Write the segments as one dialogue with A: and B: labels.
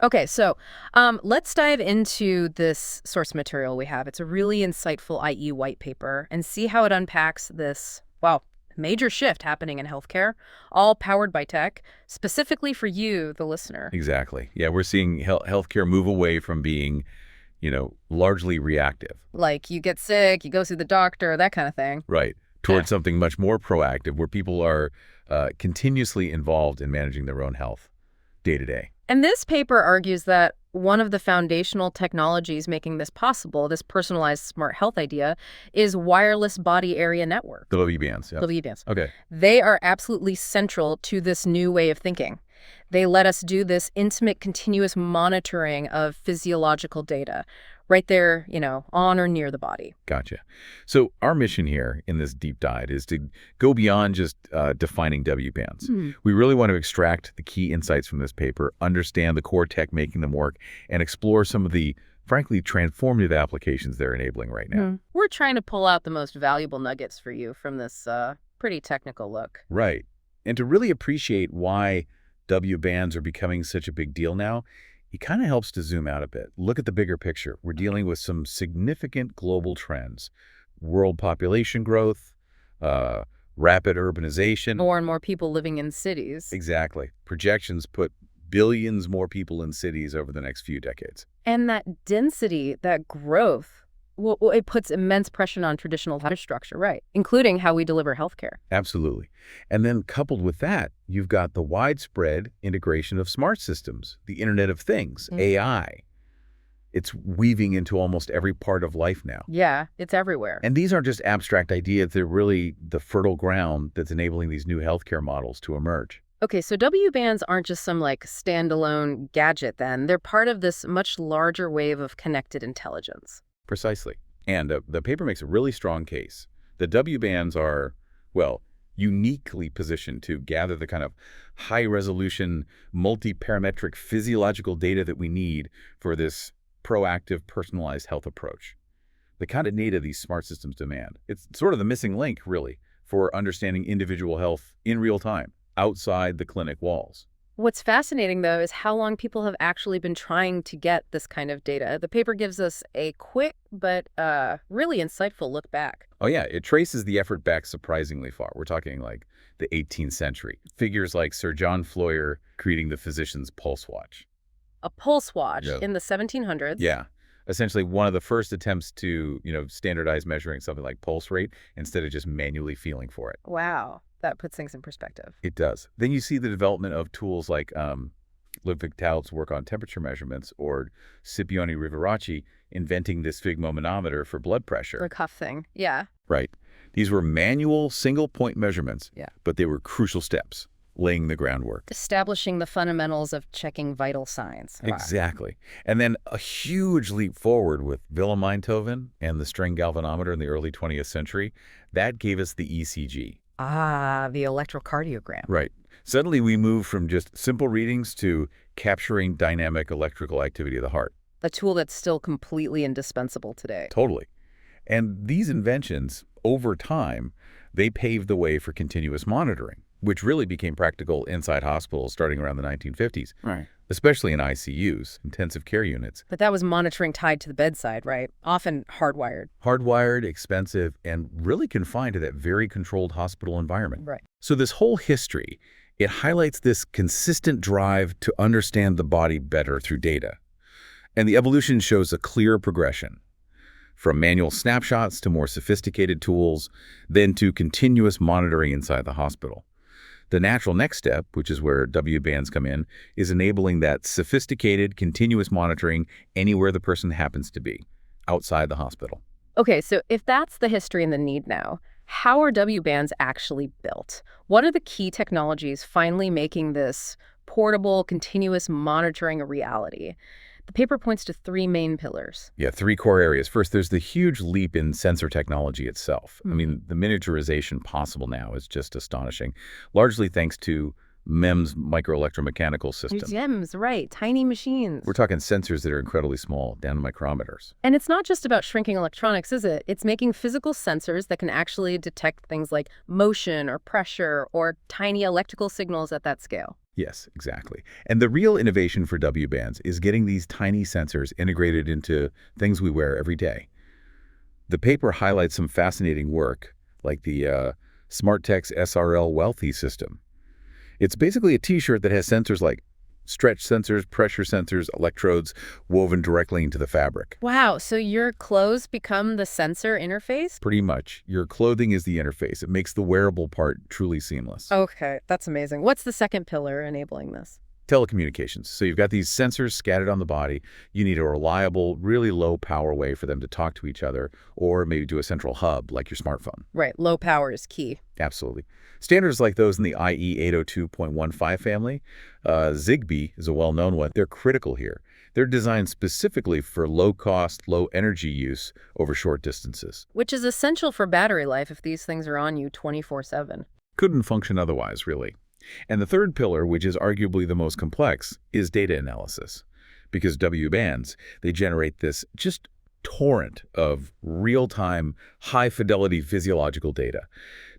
A: Okay, so let's dive into this source material we have. It's a really insightful IE white paper and see how it unpacks this, wow, major shift happening in healthcare, all powered by tech, specifically for you, the listener.
B: Exactly. Yeah, we're seeing healthcare move away from being, largely reactive.
A: Like you get sick, you go see the doctor, that kind of thing.
B: Right. Towards something much more proactive where people are continuously involved in managing their own health day to day.
A: And this paper argues that one of the foundational technologies making this possible, this personalized smart health idea, is wireless body area network.
B: The WBANs, yeah.
A: WBANs.
B: Okay.
A: They are absolutely central to this new way of thinking. They let us do this intimate, continuous monitoring of physiological data right there, on or near the body.
B: Gotcha. So our mission here in this deep dive is to go beyond just defining WBANs. We really want to extract the key insights from this paper, understand the core tech making them work, and explore some of the, frankly, transformative applications they're enabling right now.
A: We're trying to pull out the most valuable nuggets for you from this pretty technical look.
B: Right. And to really appreciate why WBANs are becoming such a big deal now, it kind of helps to zoom out a bit. Look at the bigger picture. We're dealing with some significant global trends. World population growth, rapid urbanization.
A: More and more people living in cities.
B: Exactly. Projections put billions more people in cities over the next few decades.
A: And that density, that growth, well, it puts immense pressure on traditional infrastructure, right, including how we deliver healthcare.
B: Absolutely. And then coupled with that, you've got the widespread integration of smart systems, the Internet of Things, AI. It's weaving into almost every part of life now.
A: Yeah, it's everywhere.
B: And these aren't just abstract ideas. They're really the fertile ground that's enabling these new healthcare models to emerge.
A: Okay, so WBANs aren't just some standalone gadget then. They're part of this much larger wave of connected intelligence.
B: Precisely. And the paper makes a really strong case. The WBANs are, well, uniquely positioned to gather the kind of high-resolution, multi-parametric physiological data that we need for this proactive, personalized health approach. The kind of data these smart systems demand. It's sort of the missing link, really, for understanding individual health in real time, outside the clinic walls.
A: What's fascinating, though, is how long people have actually been trying to get this kind of data. The paper gives us a quick but really insightful look back.
B: Oh, yeah. It traces the effort back surprisingly far. We're talking like the 18th century. Figures like Sir John Floyer creating the physician's pulse watch.
A: A pulse watch in the 1700s.
B: Yeah. Essentially one of the first attempts to, standardize measuring something like pulse rate instead of just manually feeling for it.
A: Wow. That puts things in perspective.
B: It does. Then you see the development of tools like Ludwig Taub's work on temperature measurements or Scipione Rivaracci inventing this sphygmomanometer for blood pressure.
A: The cuff thing. Yeah.
B: Right. These were manual single-point measurements, but they were crucial steps, laying the groundwork.
A: Establishing the fundamentals of checking vital signs.
B: Exactly. And then a huge leap forward with Wilhelm Einthoven and the string galvanometer in the early 20th century. That gave us the ECG.
A: Ah, the electrocardiogram.
B: Right. Suddenly we move from just simple readings to capturing dynamic electrical activity of the heart.
A: A tool that's still completely indispensable today.
B: Totally. And these inventions, over time, they paved the way for continuous monitoring, which really became practical inside hospitals starting around the 1950s.
A: Right.
B: Especially in ICUs, intensive care units.
A: But that was monitoring tied to the bedside, right? Often hardwired.
B: Hardwired, expensive, and really confined to that very controlled hospital environment.
A: Right.
B: So this whole history, it highlights this consistent drive to understand the body better through data. And the evolution shows a clear progression. From manual snapshots to more sophisticated tools, then to continuous monitoring inside the hospital. The natural next step, which is where WBANs come in, is enabling that sophisticated, continuous monitoring anywhere the person happens to be, outside the hospital.
A: Okay, so if that's the history and the need now, how are WBANs actually built? What are the key technologies finally making this portable, continuous monitoring a reality? The paper points to three main pillars.
B: Yeah, three core areas. First, there's the huge leap in sensor technology itself. I mean, the miniaturization possible now is just astonishing, largely thanks to MEMS microelectromechanical systems.
A: MEMS, right, tiny machines.
B: We're talking sensors that are incredibly small, down to micrometers.
A: And it's not just about shrinking electronics, is it? It's making physical sensors that can actually detect things like motion or pressure or tiny electrical signals at that scale.
B: Yes, exactly. And the real innovation for W-bands is getting these tiny sensors integrated into things we wear every day. The paper highlights some fascinating work, like the SmartTex SRL Wealthy system. It's basically a T-shirt that has sensors like stretch sensors, pressure sensors, electrodes woven directly into the fabric.
A: Wow, so your clothes become the sensor interface?
B: Pretty much. Your clothing is the interface. It makes the wearable part truly seamless.
A: Okay, that's amazing. What's the second pillar enabling this?
B: Telecommunications. So you've got these sensors scattered on the body. You need a reliable, really low power way for them to talk to each other, or maybe to a central hub like your smartphone.
A: Right, low power is key.
B: Absolutely. Standards like those in the IE 802.15 family, Zigbee is a well-known one. They're critical here. They're designed specifically for low-cost, low-energy use over short distances.
A: Which is essential for battery life if these things are on you 24/7.
B: Couldn't function otherwise, really. And the third pillar, which is arguably the most complex, is data analysis. Because W-bands, they generate this just torrent of real-time, high-fidelity physiological data,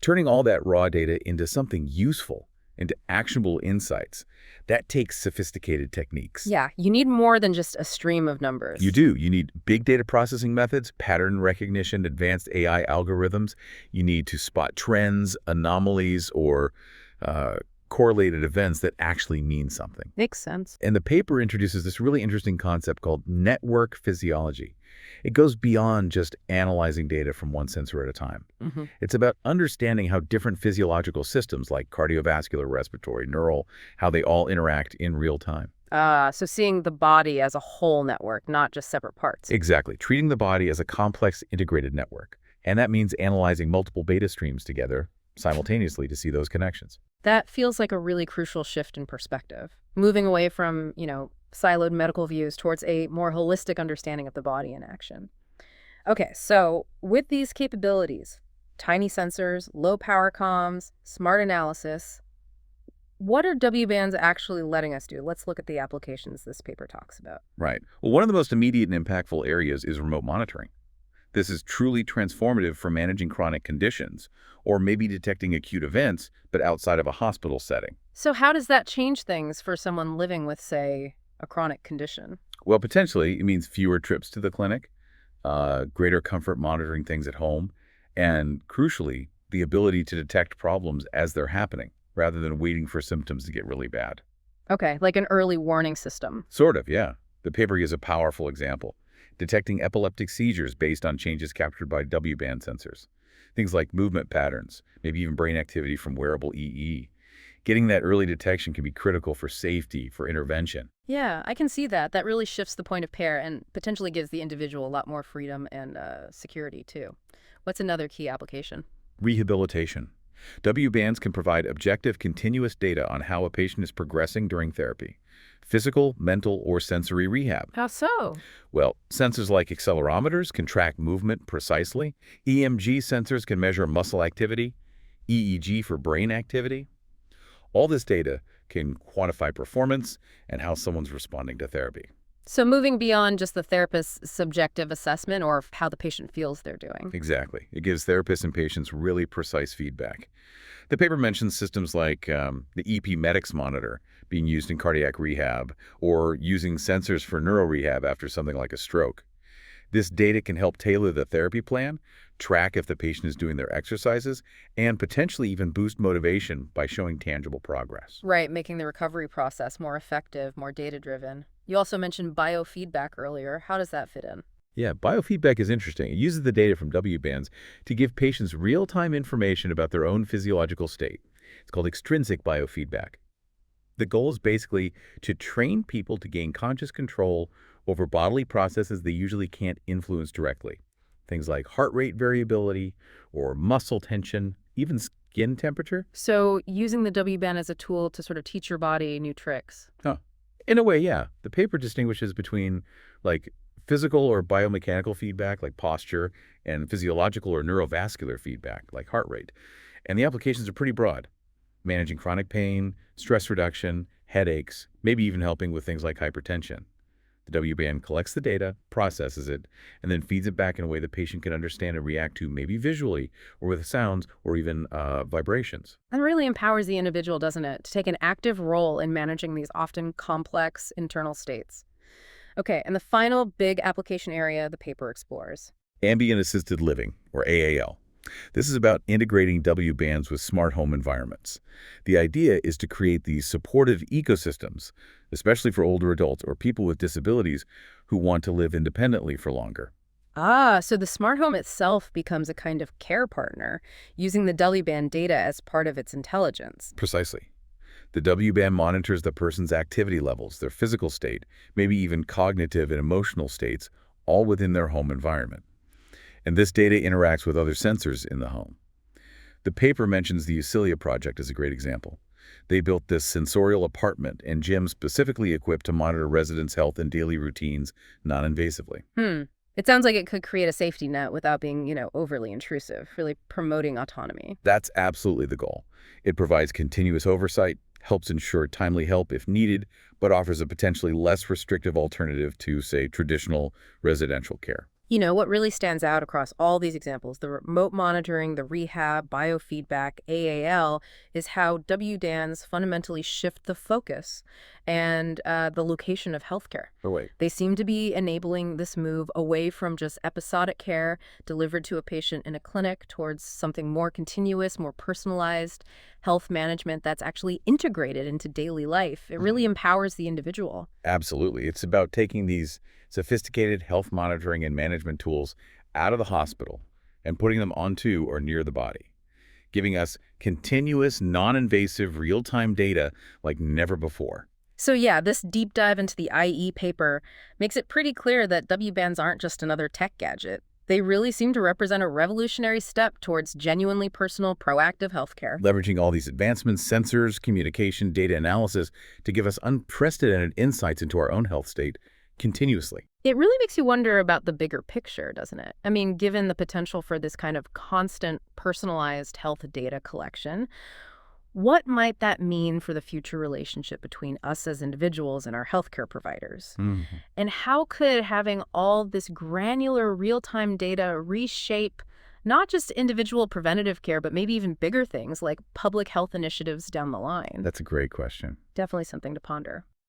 B: turning all that raw data into something useful, into actionable insights. That takes sophisticated techniques.
A: Yeah, you need more than just a stream of numbers.
B: You do. You need big data processing methods, pattern recognition, advanced AI algorithms. You need to spot trends, anomalies, or correlated events that actually mean something.
A: Makes sense.
B: And the paper introduces this really interesting concept called network physiology. It goes beyond just analyzing data from one sensor at a time. It's about understanding how different physiological systems like cardiovascular, respiratory, neural, how they all interact in real time.
A: So seeing the body as a whole network, not just separate parts.
B: Exactly. Treating the body as a complex integrated network. And that means analyzing multiple beta streams together simultaneously to see those connections.
A: That feels like a really crucial shift in perspective, moving away from, siloed medical views towards a more holistic understanding of the body in action. Okay, so with these capabilities, tiny sensors, low power comms, smart analysis, what are W-bands actually letting us do? Let's look at the applications this paper talks about.
B: Right. Well, one of the most immediate and impactful areas is remote monitoring. This is truly transformative for managing chronic conditions, or maybe detecting acute events, but outside of a hospital setting.
A: So how does that change things for someone living with, say, a chronic condition?
B: Well, potentially, it means fewer trips to the clinic, greater comfort monitoring things at home, and crucially, the ability to detect problems as they're happening, rather than waiting for symptoms to get really bad.
A: Okay, like an early warning system.
B: Sort of, yeah. The paper gives a powerful example, detecting epileptic seizures based on changes captured by W-band sensors. Things like movement patterns, maybe even brain activity from wearable EE. Getting that early detection can be critical for safety, for intervention.
A: Yeah, I can see that. That really shifts the point of care and potentially gives the individual a lot more freedom and security, too. What's another key application?
B: Rehabilitation. W-bands can provide objective, continuous data on how a patient is progressing during therapy. Physical, mental, or sensory rehab.
A: How so?
B: Well, sensors like accelerometers can track movement precisely. EMG sensors can measure muscle activity. EEG for brain activity. All this data can quantify performance and how someone's responding to therapy.
A: So moving beyond just the therapist's subjective assessment or how the patient feels they're doing.
B: Exactly. It gives therapists and patients really precise feedback. The paper mentions systems like the EP Medics monitor being used in cardiac rehab or using sensors for neuro rehab after something like a stroke. This data can help tailor the therapy plan, track if the patient is doing their exercises, and potentially even boost motivation by showing tangible progress.
A: Right, making the recovery process more effective, more data-driven. You also mentioned biofeedback earlier. How does that fit in?
B: Yeah, biofeedback is interesting. It uses the data from W-bands to give patients real-time information about their own physiological state. It's called extrinsic biofeedback. The goal is basically to train people to gain conscious control over bodily processes they usually can't influence directly. Things like heart rate variability or muscle tension, even skin temperature.
A: So using the W-band as a tool to sort of teach your body new tricks.
B: In a way, yeah. The paper distinguishes between physical or biomechanical feedback like posture and physiological or neurovascular feedback like heart rate. And the applications are pretty broad. Managing chronic pain, stress reduction, headaches, maybe even helping with things like hypertension. The W-band collects the data, processes it, and then feeds it back in a way the patient can understand and react to, maybe visually, or with sounds, or even vibrations.
A: That really empowers the individual, doesn't it, to take an active role in managing these often complex internal states. Okay, and the final big application area the paper explores.
B: Ambient assisted living, or AAL. This is about integrating W-bands with smart home environments. The idea is to create these supportive ecosystems, especially for older adults or people with disabilities who want to live independently for longer.
A: Ah, so the smart home itself becomes a kind of care partner, using the W-band data as part of its intelligence.
B: Precisely. The W-band monitors the person's activity levels, their physical state, maybe even cognitive and emotional states, all within their home environment. And this data interacts with other sensors in the home. The paper mentions the Usilia project as a great example. They built this sensorial apartment and gym specifically equipped to monitor residents' health and daily routines non-invasively.
A: It sounds like it could create a safety net without being, overly intrusive, really promoting autonomy.
B: That's absolutely the goal. It provides continuous oversight, helps ensure timely help if needed, but offers a potentially less restrictive alternative to, say, traditional residential care.
A: What really stands out across all these examples, the remote monitoring, the rehab, biofeedback, AAL, is how WDANs fundamentally shift the focus and the location of healthcare.
B: Oh, wait.
A: They seem to be enabling this move away from just episodic care delivered to a patient in a clinic towards something more continuous, more personalized health management that's actually integrated into daily life. It really empowers the individual.
B: Absolutely. It's about taking these sophisticated health monitoring and management tools out of the hospital and putting them onto or near the body, giving us continuous, non-invasive, real-time data like never before.
A: So yeah, this deep dive into the IE paper makes it pretty clear that W-bands aren't just another tech gadget. They really seem to represent a revolutionary step towards genuinely personal, proactive healthcare.
B: Leveraging all these advancements, sensors, communication, data analysis to give us unprecedented insights into our own health state continuously.
A: It really makes you wonder about the bigger picture, doesn't it? I mean, given the potential for this kind of constant personalized health data collection, what might that mean for the future relationship between us as individuals and our healthcare providers? And how could having all this granular real-time data reshape not just individual preventative care, but maybe even bigger things like public health initiatives down the line?
B: That's a great question.
A: Definitely something to ponder.